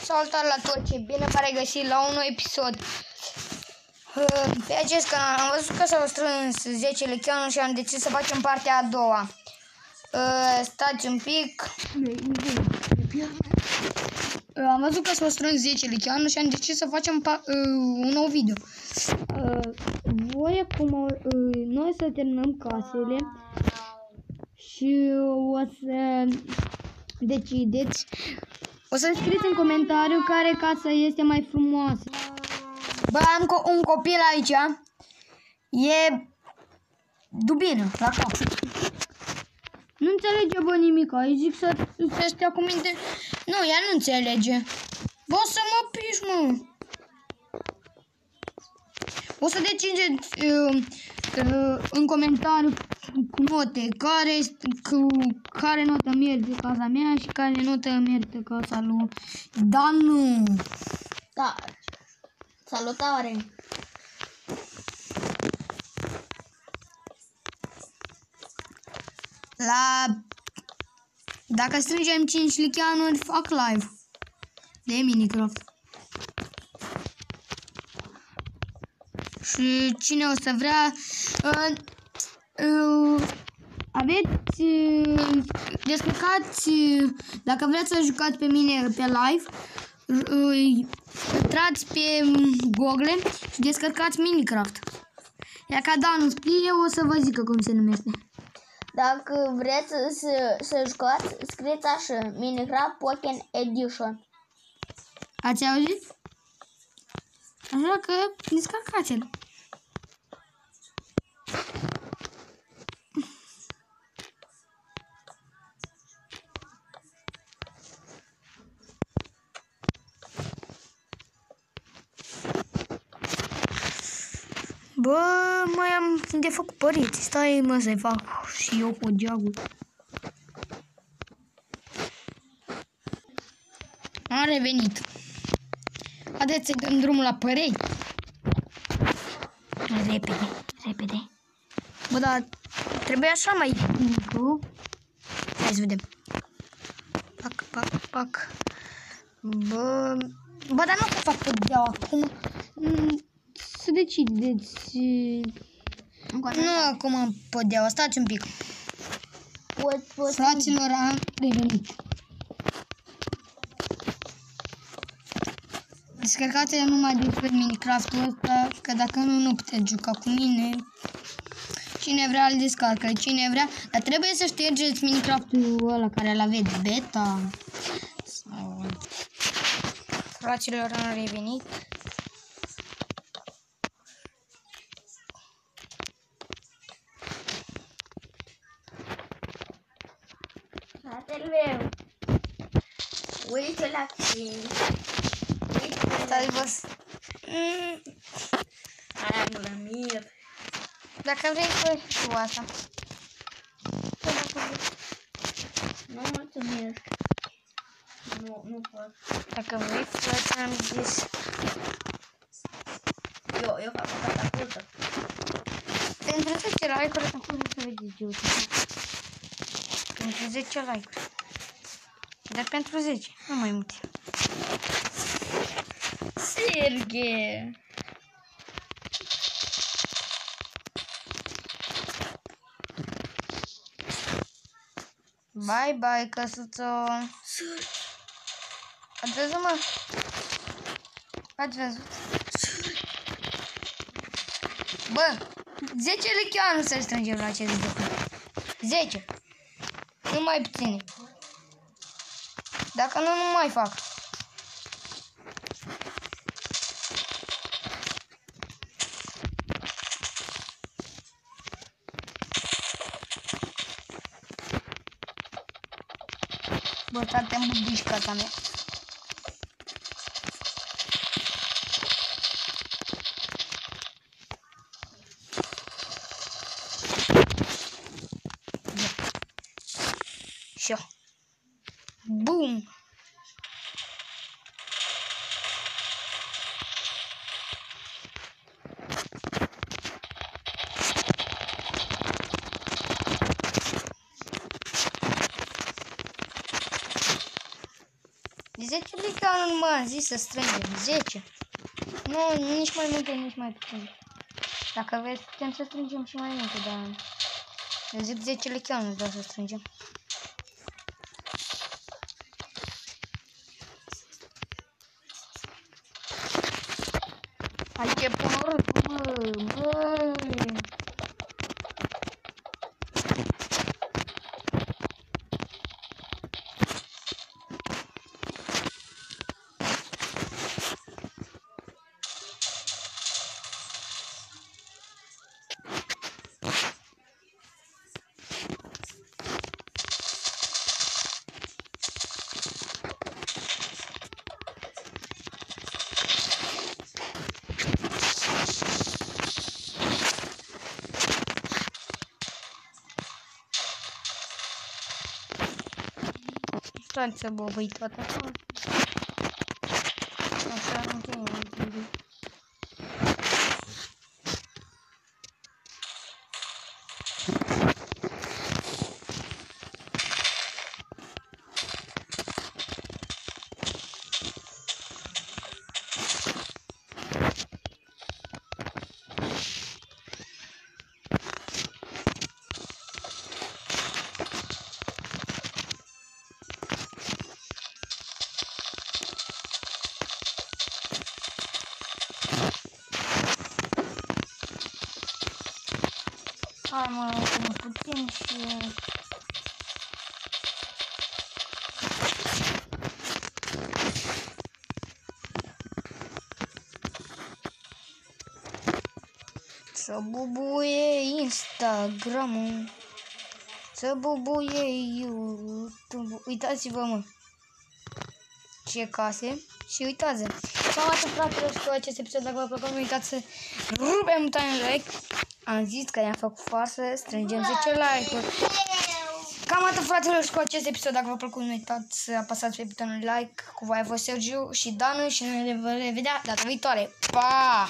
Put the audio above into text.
Salutare la tot, ce bine v-am regăsit la un nou episod. Pe acest canal am văzut că s-au strâns 10 lecheanuri și am decis să facem partea a doua. Stați un pic. Am văzut că s-au strâns 10 lecheanuri și am decis să facem un nou video. Voi acum, noi să terminăm casele și o să decideți. O să scrieți în comentariu care casă este mai frumoasă. Bă, am un copil aici. E dubină la cap. Nu înțelege, bă, nimic. Îi zic să stea cu minte. Nu, ea nu înțelege. Bă, să mă piși, mă. O să decideți în comentariu cu note care notă merge casa mea și care notă merge casa lui Danu. Da. Salutare. Dacă strângem 5 licheanuri, fac live de Minecraft. Și cine o să vrea, aveți, descărcați, dacă vreți să jucați pe mine pe live, intrați pe Google și descărcați Minecraft. Iar ca Danu scrie, o să vă zică cum se numește. Dacă vreți să jucați, scrieți așa, Minecraft Pocket Edition. Ați auzit? Așa că descărcați-l. Bă, mai am de făcut părinți. Stai, mă, să-i fac și eu cu geagul. Am revenit. Haideți să dăm drumul la părei. Repede, repede. Bă, dar trebuie așa mai micu. Hai să vedem. Pac, pac, pac. Bă, dar nu fac podea acum. Să decideți. Nu acum podeaua, stați un pic. Fraților, am revenit. Descărcați-le numai despre Minecraft-ul ăsta, că dacă nu puteți juca cu mine. Cine vrea îl descarcă, cine vrea, dar trebuie să ștergeți Minecraft-ul ăla care l-aveți beta. Fraților, am revenit. Fratele meu, uite la tine. Stai, boss. Aia nu la mir. Dacă vrei, fă și tu asta. Nu mulțumesc. Nu pot. Dacă vrei, fă ce am zis. Eu fac o catapultă. Pentru 10 like-uri, acum să vedeți eu. Pentru 10 like-uri. Dar pentru 10, nu mai multe. Serghe! Bye, bye, căsuțo. Ați văzut, mă? Ați văzut? Bă, 10 lecheanuri să strângem la acest lucru. 10. Nu mai puține. Dacă nu, nu mai fac. Bă, tată-mi bubiși casa mea. Și bum! De 10 like-uri, mă, am zis să strângem. 10. Nu, nici mai multe, nici mai puțin. Dacă vreți, putem să strângem și mai multe, dar... Eu zic 10 like-uri, nu vreau să strângem. Hai ce porc, mă. Stați să bobăi toată asta. Așa, nu te mai. Hai mă, cum puțin și... Să bubuie Instagram-ul, să bubuie YouTube. Uitați-vă, mă, ce case. Și uitați, cam atât, fraților, și cu acest episod. Dacă v-a plăcut, nu uitați să rupem butonul like. Am zis că i-am făcut farsă, strângem 10 like-uri. Cam atât, fraților, și cu acest episod. Dacă v-a plăcut, nu uitați să apăsați pe butonul like. Cu voi a fost Sergiu și Danu și ne vom revedea data viitoare. Pa!